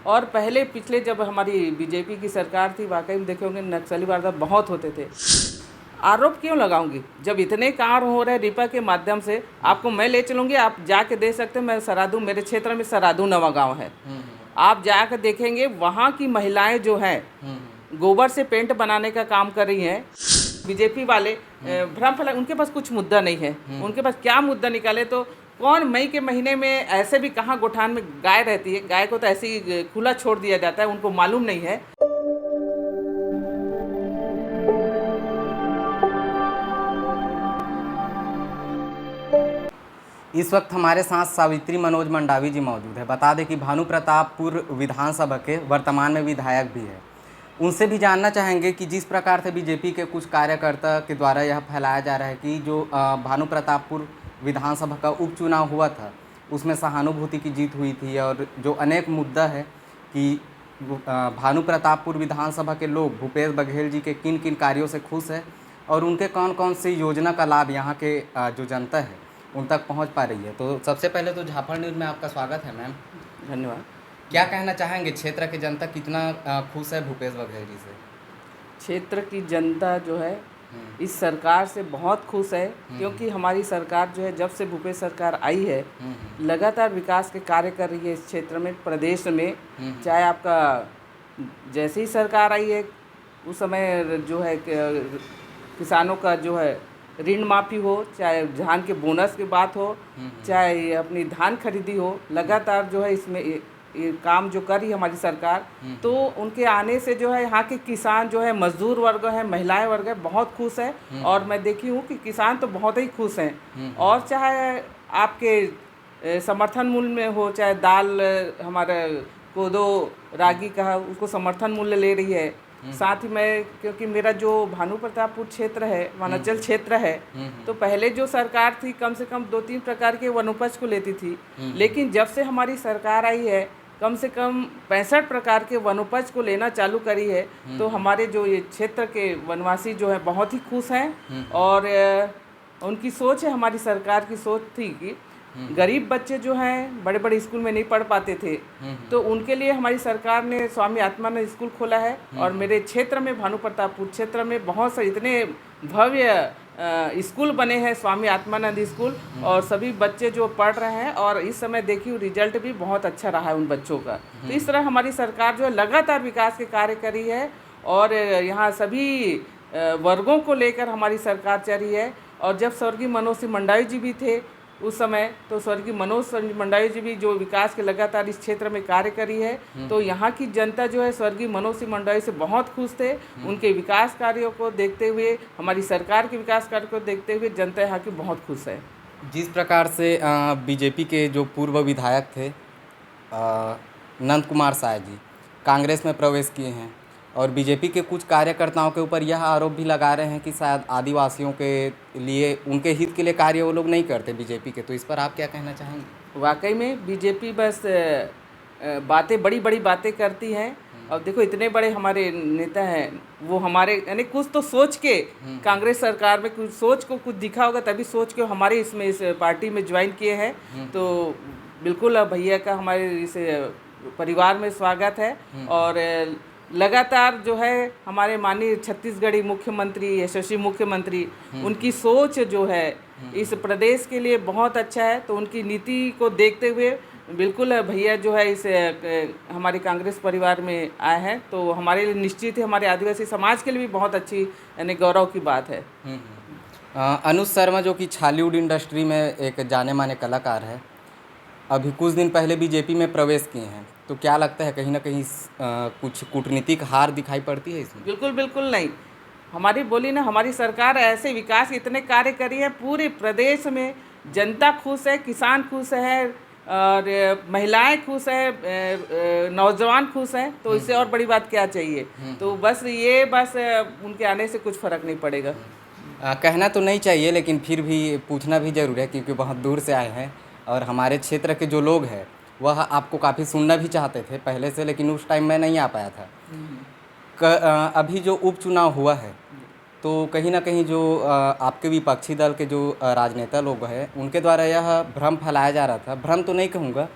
और पहले पिछले जब हमारी बीजेपी की सरकार थी, वाकई में देखे होंगे नक्सली वारदात बहुत होते थे। आरोप क्यों लगाऊंगी जब इतने कार्य हो रहे रिपा के माध्यम से? आपको मैं ले चलूँगी, आप जाके देख सकते हैं। मैं सरादू, मेरे क्षेत्र में सरादू नवा गाँव है, आप जाकर देखेंगे वहाँ की महिलाएं जो हैं गोबर से पेंट बनाने का काम कर रही हैं। बीजेपी वाले भ्रम फैला, उनके पास कुछ मुद्दा नहीं है। उनके पास क्या मुद्दा निकाले? तो कौन मई के महीने में ऐसे भी कहाँ गोठान में गाय रहती है, गाय को तो ऐसे ही खुला छोड़ दिया जाता है, उनको मालूम नहीं है। इस वक्त हमारे साथ सावित्री मनोज मंडावी जी मौजूद है। बता दें कि भानु प्रतापपुर विधानसभा के वर्तमान में विधायक भी है। उनसे भी जानना चाहेंगे कि जिस प्रकार से बीजेपी के कुछ कार्यकर्ता के द्वारा यह फैलाया जा रहा है कि जो भानु प्रतापपुर विधानसभा का उपचुनाव हुआ था उसमें सहानुभूति की जीत हुई थी, और जो अनेक मुद्दा है कि भानु प्रतापपुर विधानसभा के लोग भूपेश बघेल जी के किन किन कार्यों से खुश है और उनके कौन कौन सी योजना का लाभ यहाँ के जो जनता है उन तक पहुँच पा रही है। तो सबसे पहले तो झापड़ न्यूज़ में आपका स्वागत है मैम। धन्यवाद। क्या कहना चाहेंगे, क्षेत्र की जनता कितना खुश है भूपेश बघेल जी से? क्षेत्र की जनता जो है इस सरकार से बहुत खुश है, क्योंकि हमारी सरकार जो है जब से भूपेश सरकार आई है लगातार विकास के कार्य कर रही है इस क्षेत्र में, प्रदेश में। चाहे आपका जैसे ही सरकार आई है उस समय जो है किसानों का जो है ऋण माफ़ी हो, चाहे धान के बोनस की बात हो, चाहे अपनी धान खरीदी हो, लगातार जो है इसमें ये काम जो कर रही है हमारी सरकार। तो उनके आने से जो है यहाँ के किसान जो है, मजदूर वर्ग है, महिलाएं वर्ग है, बहुत खुश है। और मैं देखी हूँ कि किसान तो बहुत ही खुश हैं। और चाहे आपके समर्थन मूल्य में हो, चाहे दाल हमारा कोदो रागी का उसको समर्थन मूल्य ले रही है। साथ ही मैं, क्योंकि मेरा जो भानु प्रतापपुर क्षेत्र है वनांचल क्षेत्र है, तो पहले जो सरकार थी कम से कम 2-3 प्रकार के वनोपज को लेती थी, लेकिन जब से हमारी सरकार आई है कम से कम 65 प्रकार के वनोपज को लेना चालू करी है। तो हमारे जो ये क्षेत्र के वनवासी जो है बहुत ही खुश हैं। और उनकी सोच है, हमारी सरकार की सोच थी कि गरीब बच्चे जो हैं बड़े बड़े स्कूल में नहीं पढ़ पाते थे, तो उनके लिए हमारी सरकार ने स्वामी आत्मानंद स्कूल खोला है। और मेरे क्षेत्र में, भानु प्रतापपुर क्षेत्र में बहुत से इतने भव्य स्कूल बने हैं, स्वामी आत्मानंद स्कूल, और सभी बच्चे जो पढ़ रहे हैं। और इस समय देखिए रिजल्ट भी बहुत अच्छा रहा है उन बच्चों का। तो इस तरह हमारी सरकार जो है लगातार विकास के कार्य करी है, और यहाँ सभी वर्गों को लेकर हमारी सरकार चल रही है। और जब स्वर्गीय मनोज सिंह मंडावी जी भी थे उस समय, तो स्वर्गीय मनोज सिंह मंडावी जी भी जो विकास के लगातार इस क्षेत्र में कार्य करी है, तो यहाँ की जनता जो है स्वर्गीय मनोज सिंह मंडावी से बहुत खुश थे। उनके विकास कार्यों को देखते हुए, हमारी सरकार के विकास कार्य को देखते हुए जनता यहाँ की बहुत खुश है। जिस प्रकार से बीजेपी के जो पूर्व विधायक थे नंद कुमार साय जी कांग्रेस में प्रवेश किए हैं, और बीजेपी के कुछ कार्यकर्ताओं के ऊपर यह आरोप भी लगा रहे हैं कि शायद आदिवासियों के लिए, उनके हित के लिए कार्य वो लोग नहीं करते बीजेपी के, तो इस पर आप क्या कहना चाहेंगे? वाकई में बीजेपी बस बातें, बड़ी बड़ी बातें करती हैं। अब देखो इतने बड़े हमारे नेता हैं, वो हमारे यानी कुछ तो सोच के कांग्रेस सरकार में कुछ सोच को कुछ दिखा होगा, तभी सोच के हमारे इसमें इस पार्टी में ज्वाइन किए हैं। तो बिल्कुल भैया का हमारे इस परिवार में स्वागत है। और लगातार जो है हमारे माननीय छत्तीसगढ़ी मुख्यमंत्री, यशस्वी मुख्यमंत्री, उनकी सोच जो है इस प्रदेश के लिए बहुत अच्छा है। तो उनकी नीति को देखते हुए बिल्कुल भैया जो है इस हमारे कांग्रेस परिवार में आए हैं, तो हमारे लिए निश्चित है, हमारे आदिवासी समाज के लिए भी बहुत अच्छी यानी गौरव की बात है। अनुज शर्मा जो कि छालीवुड इंडस्ट्री में एक जाने माने कलाकार है, अभी कुछ दिन पहले बीजेपी में प्रवेश किए हैं, तो क्या लगता है कहीं ना कहीं कुछ कूटनीतिक हार दिखाई पड़ती है इसमें? बिल्कुल बिल्कुल नहीं। हमारी बोली ना, हमारी सरकार ऐसे विकास इतने कार्य करी है, पूरे प्रदेश में जनता खुश है, किसान खुश है, और महिलाएं खुश है, नौजवान खुश हैं। तो इससे और बड़ी बात क्या चाहिए? तो बस उनके आने से कुछ फ़र्क नहीं पड़ेगा। कहना तो नहीं चाहिए, लेकिन फिर भी पूछना भी ज़रूर है, क्योंकि बहुत दूर से आए हैं और हमारे क्षेत्र के जो लोग हैं वह आपको काफ़ी सुनना भी चाहते थे पहले से, लेकिन उस टाइम मैं नहीं आ पाया था। अभी जो उपचुनाव हुआ है, तो कहीं ना कहीं जो आपके विपक्षी दल के जो राजनेता लोग हैं उनके द्वारा यह भ्रम फैलाया जा रहा था, भ्रम तो नहीं कहूँगा,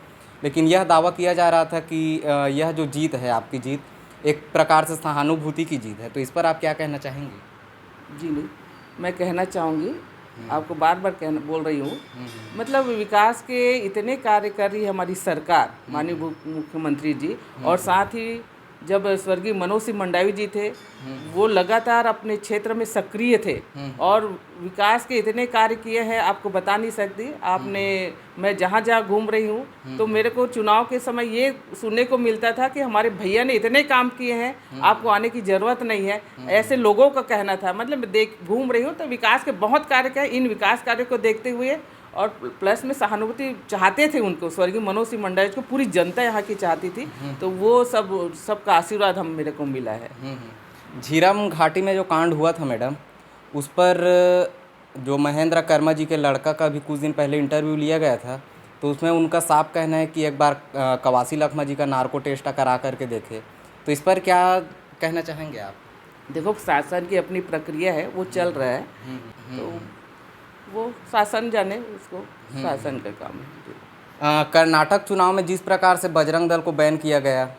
लेकिन यह दावा किया जा रहा था कि यह जो जीत है, आपकी जीत एक प्रकार से सहानुभूति की जीत है, तो इस पर आप क्या कहना चाहेंगे? जी नहीं, मैं कहना चाहूँगी, आपको बार बार कहना बोल रही हूँ, मतलब विकास के इतने कार्य कर रही है हमारी सरकार, माननीय मुख्यमंत्री जी, और साथ ही जब स्वर्गीय मनोज सिंह मंडावी जी थे, वो लगातार अपने क्षेत्र में सक्रिय थे और विकास के इतने कार्य किए हैं, आपको बता नहीं सकती। आपने, मैं जहाँ जहाँ घूम रही हूँ तो मेरे को चुनाव के समय ये सुनने को मिलता था कि हमारे भैया ने इतने काम किए हैं, आपको आने की ज़रूरत नहीं है, ऐसे लोगों का कहना था। मतलब देख घूम रही हूँ तो विकास के बहुत कार्य किए, इन विकास कार्यों को देखते हुए और प्लस में सहानुभूति चाहते थे उनको, स्वर्गीय मनोज सिंह मंडावी को पूरी जनता यहाँ की चाहती थी, तो वो सबका आशीर्वाद हम मेरे को मिला है। झीरम घाटी में जो कांड हुआ था मैडम, उस पर जो महेंद्र कर्मा जी के लड़का का भी कुछ दिन पहले इंटरव्यू लिया गया था, तो उसमें उनका साफ कहना है कि एक बार कवासी लखमा जी का नार्को टेस्ट करा करके देखे, तो इस पर क्या कहना चाहेंगे आप? देखो, शासन की अपनी प्रक्रिया है, वो चल रहा है, तो वो शासन जाने, उसको शासन का काम है। कर्नाटक चुनाव में जिस प्रकार से बजरंग दल को बैन किया गया,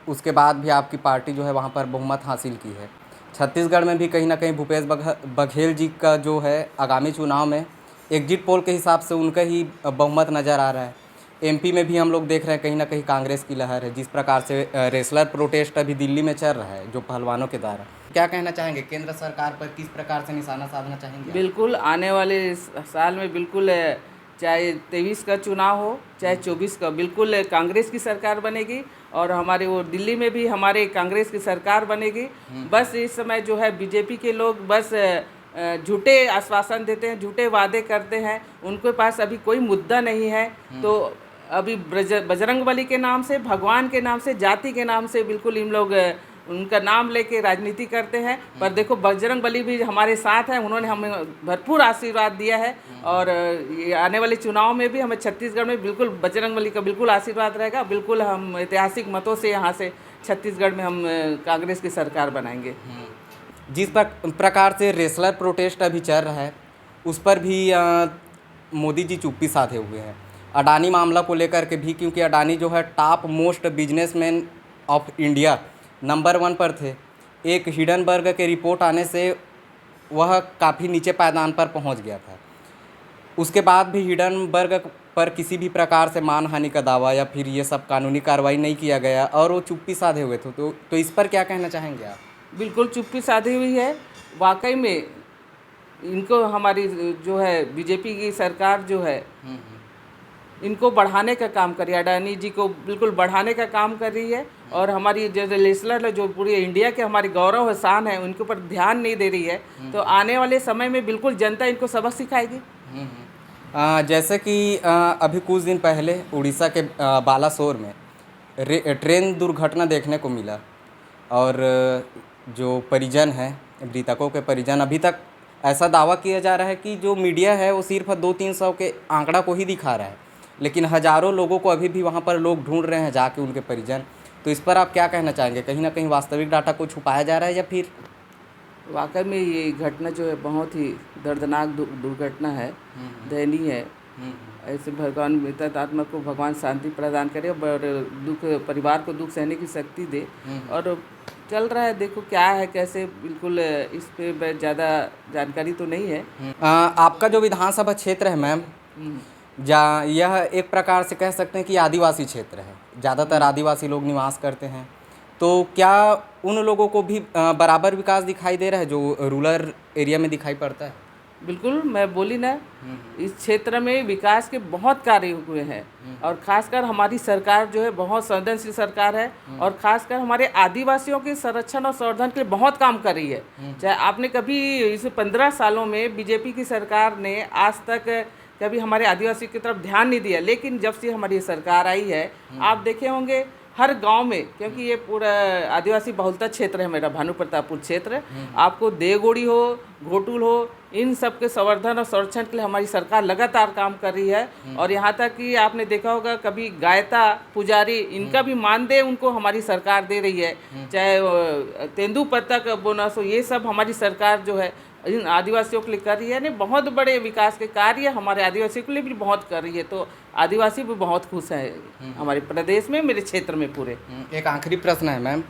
उसके बाद भी आपकी पार्टी जो है वहाँ पर बहुमत हासिल की है। छत्तीसगढ़ में भी कहीं ना कहीं भूपेश बघेल जी का जो है आगामी चुनाव में एग्जिट पोल के हिसाब से उनका ही बहुमत नज़र आ रहा है। एमपी में भी हम लोग देख रहे हैं कहीं ना कहीं कांग्रेस की लहर है। जिस प्रकार से रेसलर प्रोटेस्ट अभी दिल्ली में चल रहा है जो पहलवानों के द्वारा, क्या कहना चाहेंगे? केंद्र सरकार पर किस प्रकार से निशाना साधना चाहेंगे? बिल्कुल, आने वाले साल में बिल्कुल, चाहे 23 का चुनाव हो चाहे 24 का, बिल्कुल कांग्रेस की सरकार बनेगी और हमारे वो दिल्ली में भी हमारे कांग्रेस की सरकार बनेगी। बस इस समय जो है बीजेपी के लोग बस झूठे आश्वासन देते हैं, झूठे वादे करते हैं, उनके पास अभी कोई मुद्दा नहीं है। तो अभी बजरंगबली के नाम से, भगवान के नाम से, जाति के नाम से बिल्कुल इन लोग उनका नाम लेके राजनीति करते हैं। पर देखो, बजरंगबली भी हमारे साथ हैं, उन्होंने हमें भरपूर आशीर्वाद दिया है और ये आने वाले चुनाव में भी हमें छत्तीसगढ़ में बिल्कुल बजरंगबली का बिल्कुल आशीर्वाद रहेगा। बिल्कुल हम ऐतिहासिक मतों से यहाँ से छत्तीसगढ़ में हम कांग्रेस की सरकार बनाएंगे। जिस प्रकार से रेसलर प्रोटेस्ट अभी चल रहा है, उस पर भी मोदी जी चुप्पी साधे हुए हैं। अडानी मामला को लेकर के भी, क्योंकि अडानी जो है top most businessman of India number 1 पर थे। एक हिडनबर्ग के रिपोर्ट आने से वह काफ़ी नीचे पायदान पर पहुंच गया था। उसके बाद भी हिडनबर्ग पर किसी भी प्रकार से मानहानि का दावा या फिर ये सब कानूनी कार्रवाई नहीं किया गया और वो चुप्पी साधे हुए थे। तो इस पर क्या कहना चाहेंगे आप? बिल्कुल चुप्पी साधी हुई है। वाकई में इनको हमारी जो है बीजेपी की सरकार जो है इनको बढ़ाने का काम कर रही है, अडानी जी को बिल्कुल बढ़ाने का काम कर रही है और हमारी जो रेसलर जो पूरी इंडिया के हमारी गौरव और शान है उनके ऊपर ध्यान नहीं दे रही है। तो आने वाले समय में बिल्कुल जनता इनको सबक सिखाएगी। जैसे कि अभी कुछ दिन पहले उड़ीसा के बालासोर में ट्रेन दुर्घटना देखने को मिला और जो परिजन हैं, मृतकों के परिजन, अभी तक ऐसा दावा किया जा रहा है कि जो मीडिया है वो सिर्फ 200-300 के आंकड़ा को ही दिखा रहा है, लेकिन हज़ारों लोगों को अभी भी वहाँ पर लोग ढूंढ रहे हैं जाके उनके परिजन। तो इस पर आप क्या कहना चाहेंगे? कहीं ना कहीं वास्तविक डाटा को छुपाया जा रहा है या फिर? वाकई में ये घटना जो है बहुत ही दर्दनाक दुर्घटना है, दयनीय है। ऐसे भगवान मृत आत्मा को भगवान शांति प्रदान करे और दुख, परिवार को दुख सहने की शक्ति दे। और चल रहा है, देखो क्या है कैसे, बिल्कुल इस पे ज़्यादा जानकारी तो नहीं है। आपका जो विधानसभा क्षेत्र है मैम, यह एक प्रकार से कह सकते हैं कि आदिवासी क्षेत्र है, ज़्यादातर आदिवासी लोग निवास करते हैं। तो क्या उन लोगों को भी बराबर विकास दिखाई दे रहा है जो रूरल एरिया में दिखाई पड़ता है? बिल्कुल, मैं बोली ना, इस क्षेत्र में विकास के बहुत कार्य हुए हैं और खासकर हमारी सरकार जो है बहुत संवेदनशील सरकार है और खासकर हमारे आदिवासियों के संरक्षण और संवर्धन के लिए बहुत काम कर रही है। चाहे आपने कभी इस 15 सालों में बीजेपी की सरकार ने आज तक कभी हमारे आदिवासी की तरफ ध्यान नहीं दिया, लेकिन जब से हमारी सरकार आई है, आप देखे होंगे हर गांव में, क्योंकि ये पूरा आदिवासी बहुलता क्षेत्र है मेरा भानु प्रतापपुर क्षेत्र, आपको देवगोड़ी हो, घोटुल हो, इन सब के संवर्धन और संरक्षण के लिए हमारी सरकार लगातार काम कर रही है। और यहाँ तक कि आपने देखा होगा कभी गायता, पुजारी, इनका भी मानदेय उनको हमारी सरकार दे रही है। चाहे तेंदुपत्ता का बोनस हो, ये सब हमारी सरकार जो है इन आदिवासियों के लिए कर रही है, यानी बहुत बड़े विकास के कार्य हमारे आदिवासियों के लिए भी बहुत कर रही है। तो आदिवासी भी बहुत खुश हैं हमारे प्रदेश में, मेरे क्षेत्र में पूरे। एक आखिरी प्रश्न है मैम,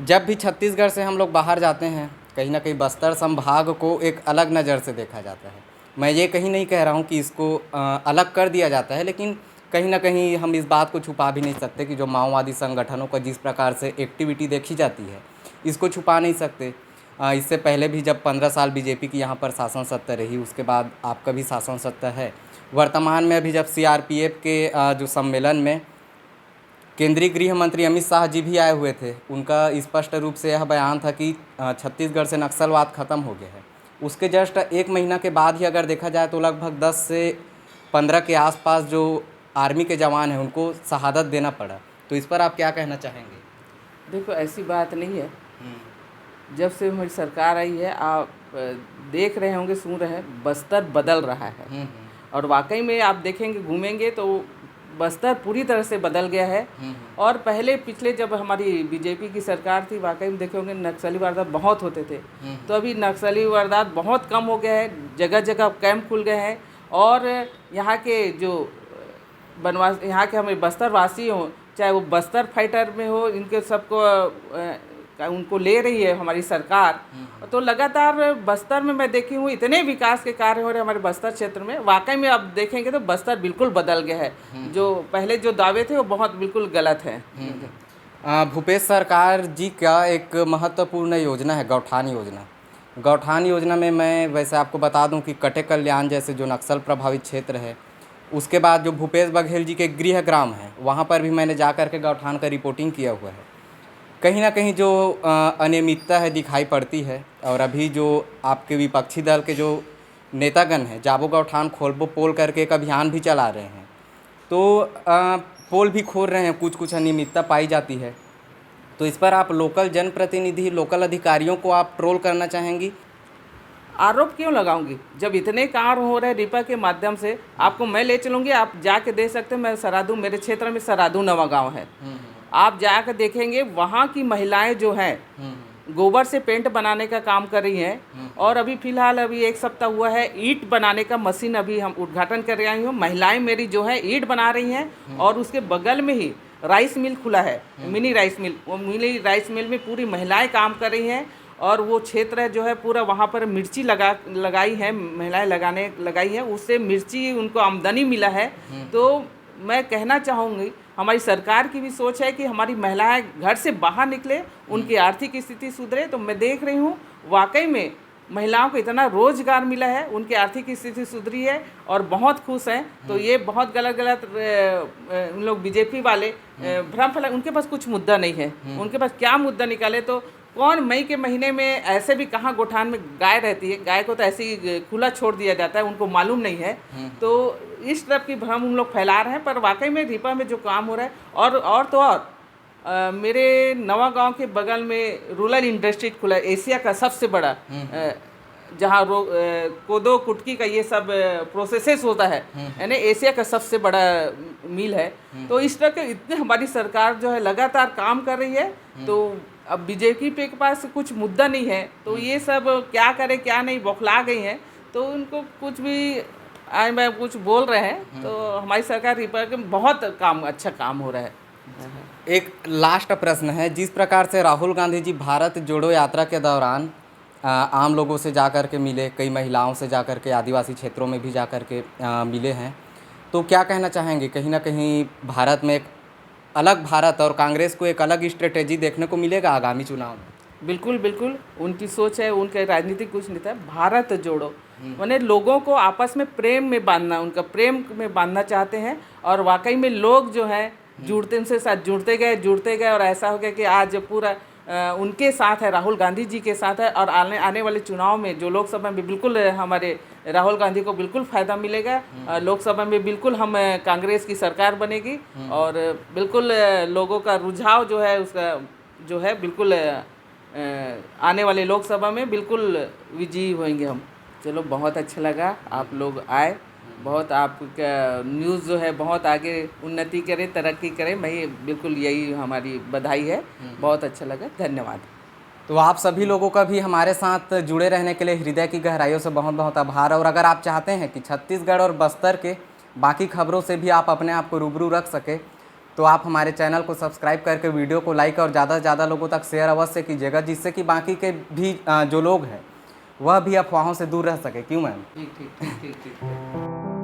जब भी छत्तीसगढ़ से हम लोग बाहर जाते हैं, कहीं ना कहीं बस्तर संभाग को एक अलग नज़र से देखा जाता है। मैं ये कहीं नहीं कह रहा हूँ कि इसको अलग कर दिया जाता है, लेकिन कहीं ना कहीं हम इस बात को छुपा भी नहीं सकते कि जो माओवादी संगठनों का जिस प्रकार से एक्टिविटी देखी जाती है, इसको छुपा नहीं सकते। इससे पहले भी जब 15 साल बीजेपी की यहाँ पर शासन सत्ता रही, उसके बाद आपका भी शासन सत्ता है। वर्तमान में अभी जब सीआरपीएफ के जो सम्मेलन में केंद्रीय गृह मंत्री अमित शाह जी भी आए हुए थे, उनका स्पष्ट रूप से यह बयान था कि छत्तीसगढ़ से नक्सलवाद ख़त्म हो गया है। उसके जस्ट 1 महीना के बाद ही अगर देखा जाए तो लगभग 10 से 15 के आसपास जो आर्मी के जवान हैं उनको शहादत देना पड़ा। तो इस पर आप क्या कहना चाहेंगे? देखो, ऐसी बात नहीं है। जब से हमारी सरकार आई है, आप देख रहे होंगे, सुन रहे हैं, बस्तर बदल रहा है। और वाकई में आप देखेंगे, घूमेंगे तो बस्तर पूरी तरह से बदल गया है। और पहले पिछले जब हमारी बीजेपी की सरकार थी, वाकई में देखे होंगे नक्सली वारदात बहुत होते थे। तो अभी नक्सली वारदात बहुत कम हो गया है, जगह जगह कैंप खुल गए हैं। और यहाँ के जो बनवास, यहाँ के हमें बस्तर वासी हों, चाहे वो बस्तर फाइटर में हो, इनके सबको उनको ले रही है हमारी सरकार। तो लगातार बस्तर में मैं देखी हूँ इतने विकास के कार्य हो रहे हैं हमारे बस्तर क्षेत्र में। वाकई में आप देखेंगे तो बस्तर बिल्कुल बदल गया है। जो पहले जो दावे थे वो बहुत बिल्कुल गलत है। भूपेश सरकार जी का एक महत्वपूर्ण योजना है गौठान योजना। गौठान योजना में मैं वैसे आपको बता दूं कि कटे कल्याण जैसे जो नक्सल प्रभावित क्षेत्र है, उसके बाद जो भूपेश बघेल जी के गृह ग्राम है, वहाँ पर भी मैंने जा कर के गौठान का रिपोर्टिंग किया हुआ है। कहीं ना कहीं जो अनियमितता है दिखाई पड़ती है। और अभी जो आपके विपक्षी दल के जो नेतागण हैं, जाबो गौठान खोलबो पोल करके एक अभियान भी चला रहे हैं। तो पोल भी खोल रहे हैं, कुछ अनियमितता पाई जाती है। तो इस पर आप लोकल जनप्रतिनिधि, लोकल अधिकारियों को आप ट्रोल करना चाहेंगी? आरोप क्यों लगाऊंगी? जब इतने कार्य हो रहे हैं रिपा के माध्यम से, आपको मैं ले चलूँगी, आप जाके देख सकते हैं। मैं सरादू, मेरे क्षेत्र में सरादू नवा गाँव है, आप जाकर देखेंगे वहाँ की महिलाएं जो हैं गोबर से पेंट बनाने का काम कर रही हैं। और अभी फ़िलहाल अभी 1 सप्ताह हुआ है, ईंट बनाने का मशीन अभी हम उद्घाटन कर रहे हैं। महिलाएं मेरी जो है ईंट बना रही हैं। और उसके बगल में ही राइस मिल खुला है, मिनी राइस मिल। वो मिनी राइस मिल में पूरी महिलाएं काम कर रही हैं। और वो क्षेत्र जो है पूरा, वहाँ पर मिर्ची लगाई है, महिलाएं लगाई है, उससे मिर्ची उनको आमदनी मिला है। तो मैं कहना चाहूँगी, हमारी सरकार की भी सोच है कि हमारी महिलाएं घर से बाहर निकले, उनकी आर्थिक स्थिति सुधरे। तो मैं देख रही हूँ वाकई में महिलाओं को इतना रोजगार मिला है, उनकी आर्थिक स्थिति सुधरी है और बहुत खुश हैं। तो ये बहुत गलत उन लोग बीजेपी वाले भ्रम फैला, उनके पास कुछ मुद्दा नहीं है। उनके पास क्या मुद्दा निकाले? तो कौन मई के महीने में ऐसे भी कहाँ गोठान में गाय रहती है? गाय को तो ऐसे ही खुला छोड़ दिया जाता है, उनको मालूम नहीं है। तो इस तरह की भ्रम उन लोग फैला रहे हैं। पर वाकई में रिपा में जो काम हो रहा है, और मेरे नवा गांव के बगल में रूरल इंडस्ट्री खुला है, एशिया का सबसे बड़ा, जहाँ कोदो कुटकी का ये सब प्रोसेसेस होता है, यानी एशिया का सबसे बड़ा मिल है। तो इस तरह के इतने हमारी सरकार जो है लगातार काम कर रही है। तो अब बीजेपी के पास कुछ मुद्दा नहीं है, तो ये सब क्या करे क्या नहीं, बौखला गई हैं। तो उनको कुछ भी आज मैं कुछ बोल रहे हैं। तो हमारी सरकार रिपा के बहुत अच्छा काम हो रहा है। एक लास्ट प्रश्न है, जिस प्रकार से राहुल गांधी जी भारत जोड़ो यात्रा के दौरान आम लोगों से जा कर के मिले, कई महिलाओं से जा कर के आदिवासी क्षेत्रों में भी जा कर के मिले हैं, तो क्या कहना चाहेंगे? कहीं ना कहीं भारत में एक अलग भारत और कांग्रेस को एक अलग स्ट्रेटेजी देखने को मिलेगा आगामी चुनाव में? बिल्कुल बिल्कुल, उनकी सोच है, उनके राजनीतिक कुछ नहीं था। भारत जोड़ो माने लोगों को आपस में प्रेम में बांधना, उनका प्रेम में बांधना चाहते हैं। और वाकई में लोग जो हैं जुड़ते, उनसे साथ जुड़ते गए और ऐसा हो गया कि आज पूरा उनके साथ है, राहुल गांधी जी के साथ है। और आने वाले चुनाव में जो लोकसभा में बिल्कुल हमारे राहुल गांधी को बिल्कुल फ़ायदा मिलेगा। लोकसभा में बिल्कुल हम कांग्रेस की सरकार बनेगी और बिल्कुल लोगों का रुझाव जो है उसका जो है बिल्कुल आने वाले लोकसभा में बिल्कुल विजयी होंगे हम। चलो, बहुत अच्छा लगा आप लोग आए। बहुत आपका न्यूज़ जो है बहुत आगे उन्नति करे, तरक्की करे। मैं बिल्कुल यही हमारी बधाई है। बहुत अच्छा लगा, धन्यवाद। तो आप सभी लोगों का भी हमारे साथ जुड़े रहने के लिए हृदय की गहराइयों से बहुत बहुत आभार। और अगर आप चाहते हैं कि छत्तीसगढ़ और बस्तर के बाकी खबरों से भी आप अपने आप को रूबरू रख सके, तो आप हमारे चैनल को सब्सक्राइब करके वीडियो को लाइक और ज़्यादा से ज़्यादा लोगों तक शेयर अवश्य कीजिएगा, जिससे कि बाकी के भी जो लोग हैं वह भी अफवाहों से दूर रह सके। क्यों मैम? ठीक ठीक ठीक ठीक ठीक।